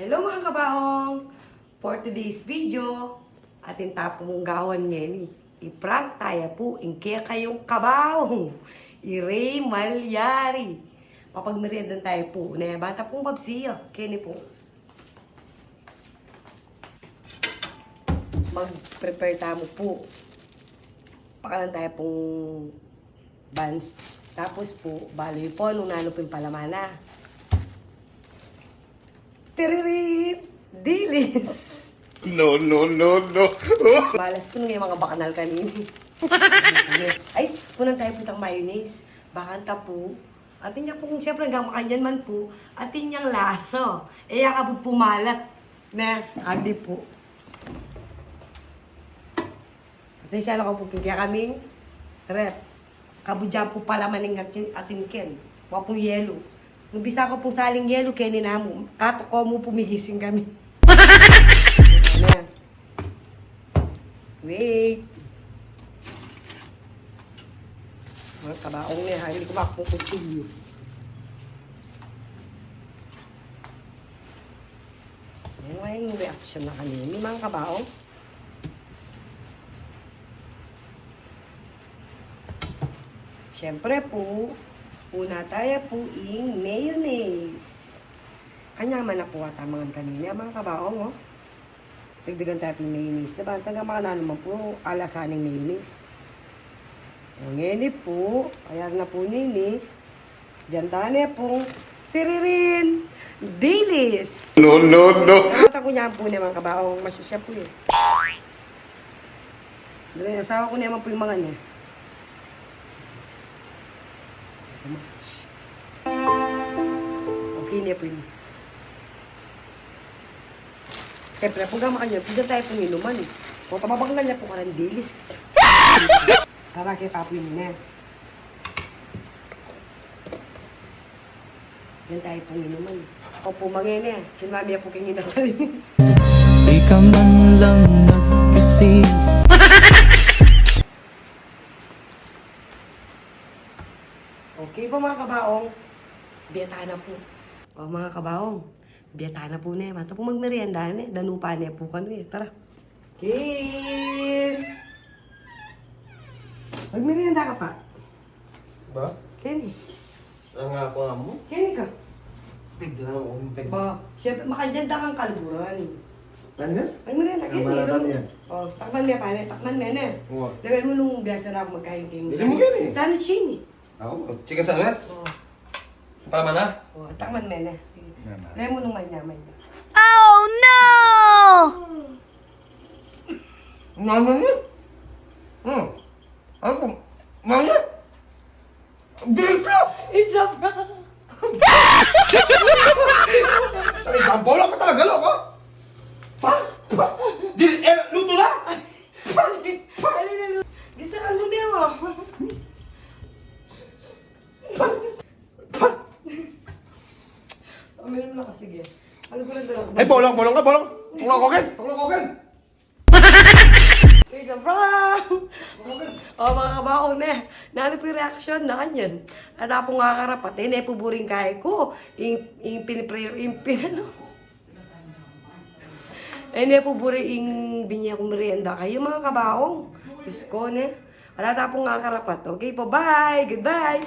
Hello mga kabaong! For today's video, ating tapong gawan ngayon. I-prank tayo po kaya kayong kabaong. I-Ray Malyari. Papagmeriendan tayo po. Bata pong babsiya. Kenny po. Mag-prepare tayo po. Pakalan tayo pong buns. Tapos po, baloy po nung nano po yung palamana. Tiririt! Dilis! No. Balas po nung yung mga bakanal kanini. Ay, punan tayo putang mayonnaise. Bakanta po. Atin niya po, siyempre hanggang makanyan man po, atin niyang laso. Eh, yakabog pumalat. Na, adi po. Pasensya na ko po, kaya kaming rep. Kabudyan po pala maning atin ken. Wapong yelo. Nung bisa ko pong saling yelo, kaya ninamo. Kato ko mo pumigising kami. Ayan. Wait. Mga kabaong niya, hindi ko makapuputulyo. Yan nga yung reaction na kanini, mga kabaong. Siyempre po, una tayo po yung mayonnaise. Kanya man na po ata mga kanina, mga kabaong, oh. Dagdagan tayo yung mayonnaise. Diba? Taga mga na naman po, alasaning mayonnaise. Ngayon po, kaya na po nini. Diyan tayo pong tiririn. Dilis! No. Nakata ko niya po niya mga kabaong, masasya po eh. Dali, asawa ko naman po yung mga niya. Okay niya po yun. Siyempre, kung gama kanyo, pwede tayo pong inuman eh. Kung pamabanglan niya po ka ng dilis. Sarap kayo papo yun na. Yan tayo pong inuman. Ako po mangin eh. Kinamaya po kayong inasalin. Di ka man lang nag-isip. Okay po mga kabaong. Biyata na po. O mga kabaong. Biyata na po na. Mata po magmerienda na. Danupa niya po kami. Tara. Ken! Magmerienda ka pa. Ba? Kenny. Ang nga ko mo? Kenny ka. Bigla mo kung peg. Ba, siyempre makandyan kang kaluran. Ano? Magmerienda Ang Kenny. malatan niya. O, takman niya pa na. Takman niya na. Oo. Lawin mo nung biyasa na ako magkain kayo. Hindi mo Kenny. Saan chini? Ako, chicken sandwich? O, Palaman na? takman niya na. Sige. Yan na. Lawin mo nung manya. Oh no! Nana niya? Ano po? Nana? Bilis na! Isa pa! Ay, gampo lang katagal ako! Pa? Luto na! Dali na luto. Gisa ka mo niya mo. Meron na ka, sige. Ano ko lang dala ko? Ay, bolong ka! Tulong ako, Ken! Isa pa! O mga kabaon na. Nalo po yung reaction na kanyan. At ako nga karapat. Eh, nepuburing kaya ko. Yung piniprayer, yung pinano. Eh, nepuburing yung binya kong merienda kayo mga kabaong. Diyos ko, ne. Wala tapong nga karapat. Okay po, bye! Goodbye!